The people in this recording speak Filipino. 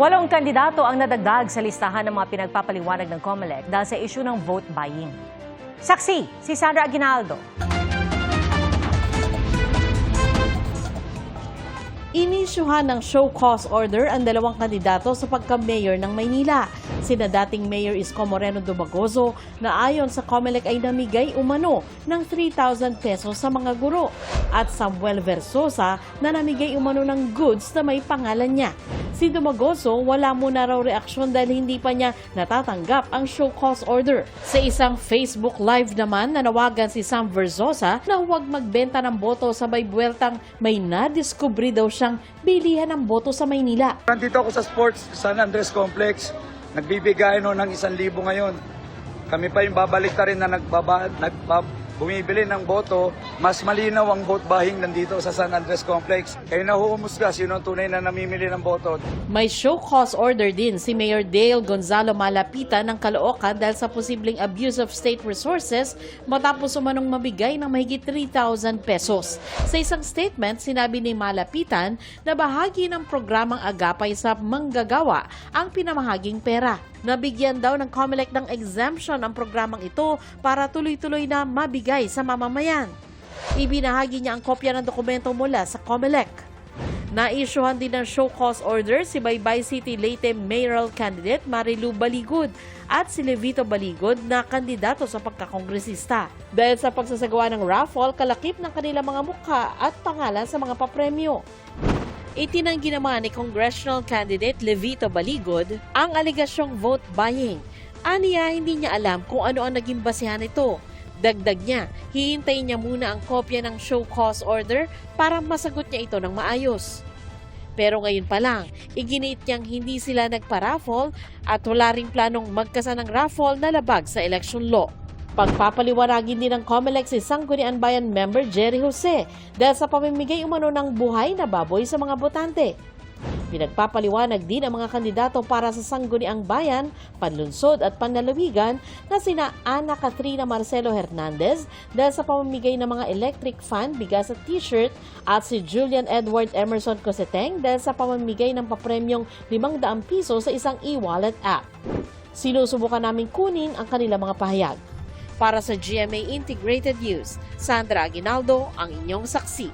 8 kandidato ang nadagdag sa listahan ng mga pinagpapaliwanag ng COMELEC dahil sa issue ng vote buying. Saksi, si Sandra Aguinaldo. Inisyuhan ng show cause order ang 2 kandidato sa pagka-mayor ng Maynila. Sina dating Mayor Isko Moreno Dumagoso na ayon sa COMELEC ay namigay umano ng 3,000 pesos sa mga guro at Samuel Versosa na namigay umano ng goods na may pangalan niya. Si Dumagoso wala muna raw reaksyon dahil hindi pa niya natatanggap ang show cause order. Sa isang Facebook Live naman nanawagan si Sam Versosa na huwag magbenta ng boto sa may buweltang may nadiskubre daw siyang bilihan ng boto sa Maynila. Nandito ako sa Sports San Andres Complex. Nagbibigay ng 1,000 ngayon. Kami pa yung babalik na rin na bumibili ng boto. Mas malinaw ang vote buying nandito sa San Andres Complex. Kaya nahuhumusga sino ang tunay na namimili ng boto. May show cause order din si Mayor Dale Gonzalo Malapitan ng Caloocan dahil sa posibleng abuse of state resources matapos umanong mabigay ng mahigit 3,000 pesos. Sa isang statement, sinabi ni Malapitan na bahagi ng programang agapay sa manggagawa ang pinamahaging pera. Nabigyan daw ng COMELEC ng exemption ang programang ito para tuloy-tuloy na mabigay sa mamamayan. Ibinahagi niya ang kopya ng dokumento mula sa COMELEC. Naisyuhan din ng show cause order si Baybay City Leyte mayoral candidate Marilu Baligod at si Levito Baligod na kandidato sa pagkakongresista. Dahil sa pagsasagawa ng raffle, kalakip ng kanilang mga mukha at pangalan sa mga papremyo. Itinanggi naman ni congressional candidate Levito Baligod ang aligasyong vote buying. Aniya, hindi niya alam kung ano ang naging basehan nito. Dagdag niya, hihintayin niya muna ang kopya ng show cause order para masagot niya ito ng maayos. Pero ngayon pa lang, iginiit niyang hindi sila nagpa-raffle at wala ring planong magkasa ng raffle na labag sa election law. Pagpapaliwanagin din ng COMELEC si Sangguniang Bayan member Jerry Jose dahil sa pamimigay umano ng buhay na baboy sa mga botante. Pinagpapaliwanag din ang mga kandidato para sa Sangguniang Bayan, Panlunsod at Panlalawigan na sina Ana Katrina Marcelo Hernandez dahil sa pamimigay ng mga electric fan, bigas at t-shirt at si Julian Edward Emerson Coseteng dahil sa pamimigay ng papremyong 500 piso sa isang e-wallet app. Sinusubukan naming kunin ang kanilang mga pahayag. Para sa GMA Integrated News, Sandra Aguinaldo ang inyong saksi.